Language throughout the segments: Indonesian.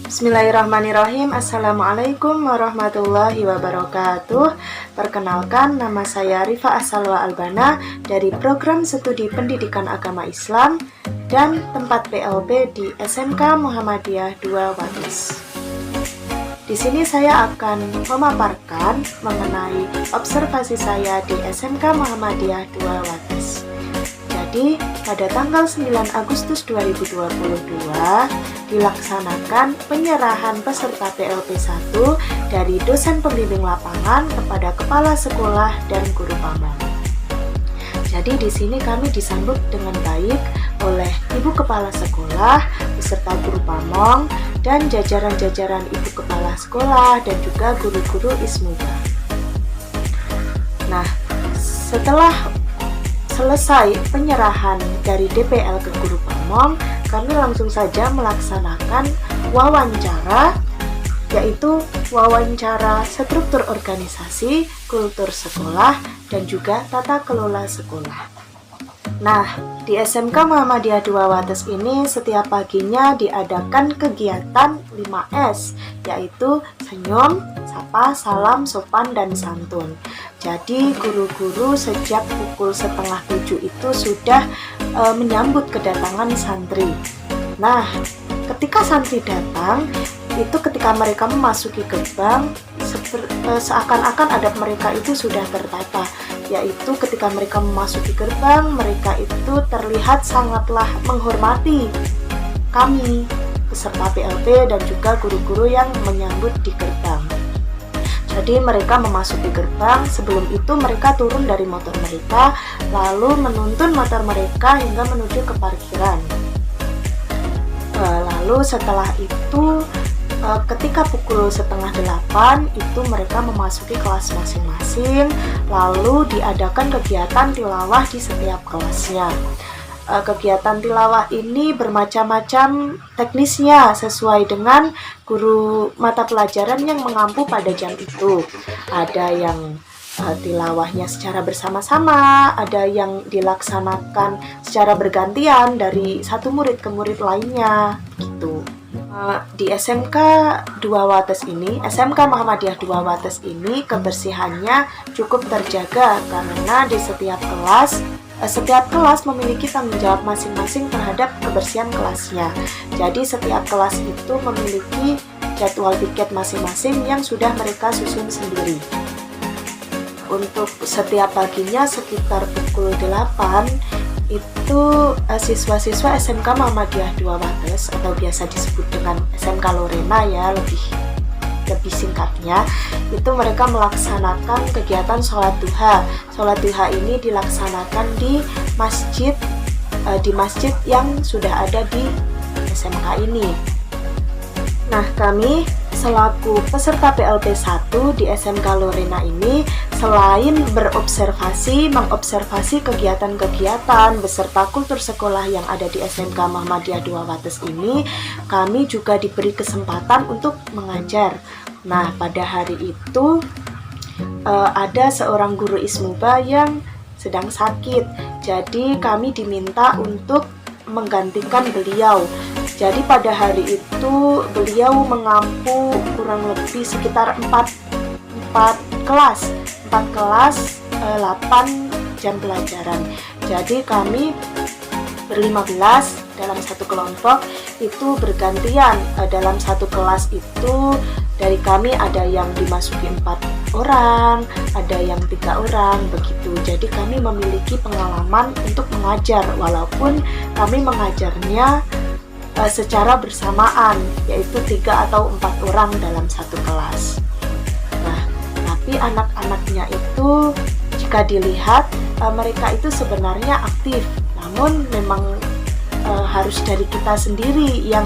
Bismillahirrahmanirrahim. Assalamualaikum warahmatullahi wabarakatuh. Perkenalkan, nama saya Rifa Asalwa Albana dari Program Studi Pendidikan Agama Islam dan tempat PLB di SMK Muhammadiyah 2 Wates. Di sini saya akan memaparkan mengenai observasi saya di SMK Muhammadiyah 2 Wates. Jadi, pada tanggal 9 Agustus 2022 dilaksanakan penyerahan peserta PLP 1 dari dosen pembimbing lapangan kepada kepala sekolah dan guru pamong. Jadi di sini kami disambut dengan baik oleh Ibu Kepala Sekolah beserta guru pamong dan jajaran-jajaran Ibu Kepala Sekolah dan juga guru-guru Ismuba. Nah, setelah selesai penyerahan dari DPL ke guru pamong, kami langsung saja melaksanakan wawancara, yaitu wawancara struktur organisasi, kultur sekolah, dan juga tata kelola sekolah. Nah, di SMK Muhammadiyah 2 Wates ini setiap paginya diadakan kegiatan 5S, yaitu senyum, sapa, salam, sopan, dan santun. Jadi guru-guru sejak pukul 6:30 itu sudah menyambut kedatangan santri. Nah, ketika santri datang, itu ketika mereka memasuki gerbang, seakan-akan adab mereka itu sudah tertata, yaitu ketika mereka memasuki gerbang, mereka itu terlihat sangatlah menghormati kami, peserta PLP dan juga guru-guru yang menyambut di gerbang. Jadi mereka memasuki gerbang, sebelum itu mereka turun dari motor mereka, lalu menuntun motor mereka hingga menuju ke parkiran. Lalu setelah itu, ketika pukul 7:30 itu mereka memasuki kelas masing-masing, lalu diadakan kegiatan tilawah di setiap kelasnya. Kegiatan tilawah ini bermacam-macam teknisnya sesuai dengan guru mata pelajaran yang mengampu pada jam itu. Ada yang tilawahnya secara bersama-sama, ada yang dilaksanakan secara bergantian dari satu murid ke murid lainnya gitu. Di SMK 2 Wates ini, SMK Muhammadiyah 2 Wates ini kebersihannya cukup terjaga karena di setiap kelas memiliki tanggung jawab masing-masing terhadap kebersihan kelasnya. Jadi setiap kelas itu memiliki jadwal piket masing-masing yang sudah mereka susun sendiri. Untuk setiap paginya sekitar pukul 8 itu siswa-siswa SMK Muhammadiyah 2 Wates atau biasa disebut dengan SMK Lorena ya, lebih singkatnya, itu mereka melaksanakan kegiatan sholat duha. Sholat duha ini dilaksanakan di masjid yang sudah ada di SMK ini. Nah, kami selaku peserta PLP 1 di SMK Lorena ini, selain mengobservasi kegiatan-kegiatan beserta kultur sekolah yang ada di SMK Muhammadiyah 2 Wates ini, kami juga diberi kesempatan untuk mengajar. Nah, pada hari itu ada seorang guru Ismuba yang sedang sakit, jadi kami diminta untuk menggantikan beliau. Jadi pada hari itu beliau mengampu kurang lebih sekitar 4 kelas 8 jam pelajaran. Jadi kami ber-15 dalam satu kelompok itu bergantian. Dalam satu kelas itu dari kami ada yang dimasuki 4 orang, ada yang 3 orang begitu. Jadi kami memiliki pengalaman untuk mengajar walaupun kami mengajarnya secara bersamaan, yaitu 3 atau 4 orang dalam satu kelas. Nah, tapi anak-anaknya itu jika dilihat mereka itu sebenarnya aktif, namun memang harus dari kita sendiri yang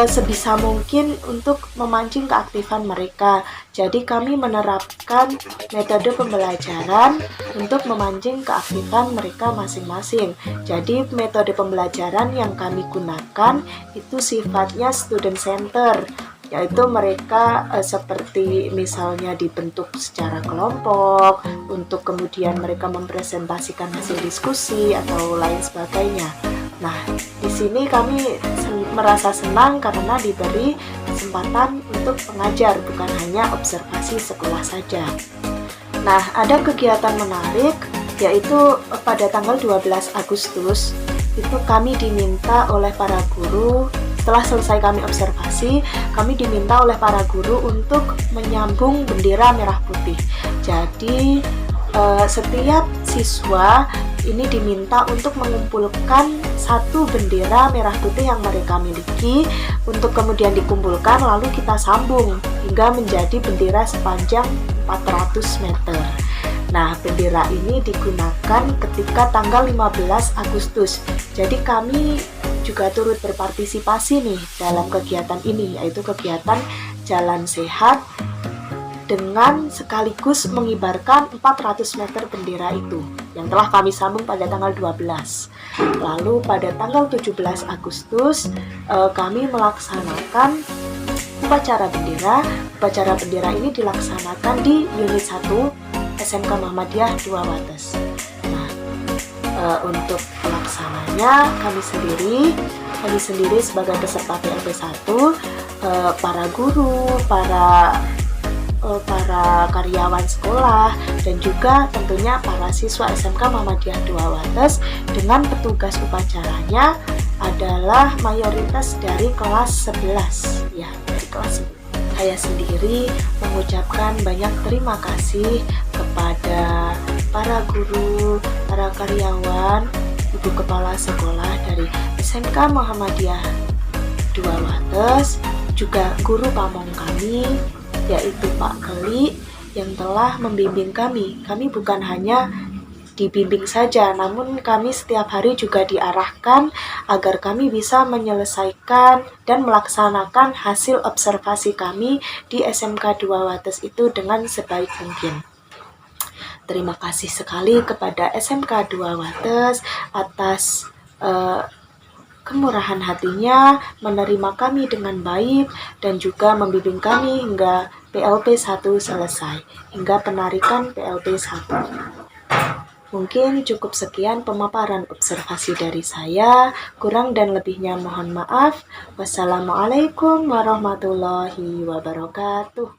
sebisa mungkin untuk memancing keaktifan mereka. Jadi kami menerapkan metode pembelajaran untuk memancing keaktifan mereka masing-masing. Jadi metode pembelajaran yang kami gunakan itu sifatnya student center, yaitu mereka seperti misalnya dibentuk secara kelompok untuk kemudian mereka mempresentasikan hasil diskusi atau lain sebagainya. Nah, di sini kami merasa senang karena diberi kesempatan untuk mengajar, bukan hanya observasi sekolah saja. Nah, ada kegiatan menarik, yaitu pada tanggal 12 Agustus, itu kami diminta oleh para guru, setelah selesai kami observasi, kami diminta oleh para guru untuk menyambung bendera merah putih. Jadi, setiap siswa ini diminta untuk mengumpulkan satu bendera merah putih yang mereka miliki untuk kemudian dikumpulkan lalu kita sambung hingga menjadi bendera sepanjang 400 meter. Nah, bendera ini digunakan ketika tanggal 15 Agustus. Jadi kami juga turut berpartisipasi nih dalam kegiatan ini, yaitu kegiatan Jalan Sehat dengan sekaligus mengibarkan 400 meter bendera itu yang telah kami sambung pada tanggal 12. Lalu pada tanggal 17 Agustus kami melaksanakan upacara bendera. Upacara bendera ini dilaksanakan di unit 1 SMK Muhammadiyah 2 Wates. Nah, untuk pelaksananya kami sendiri sebagai peserta PLP 1, para guru, para karyawan sekolah, dan juga tentunya para siswa SMK Muhammadiyah 2 Wates dengan petugas upacaranya adalah mayoritas dari kelas 11 ya, dari kelas 11. Saya sendiri mengucapkan banyak terima kasih kepada para guru, para karyawan, ibu kepala sekolah dari SMK Muhammadiyah 2 Wates, juga guru pamong kami yaitu Pak Keli yang telah membimbing kami. Kami bukan hanya dibimbing saja, namun kami setiap hari juga diarahkan agar kami bisa menyelesaikan dan melaksanakan hasil observasi kami di SMK 2 Wates itu dengan sebaik mungkin. Terima kasih sekali kepada SMK 2 Wates atas kemurahan hatinya menerima kami dengan baik dan juga membimbing kami hingga PLP 1 selesai, hingga penarikan PLP 1. Mungkin cukup sekian pemaparan observasi dari saya, kurang dan lebihnya mohon maaf. Wassalamualaikum warahmatullahi wabarakatuh.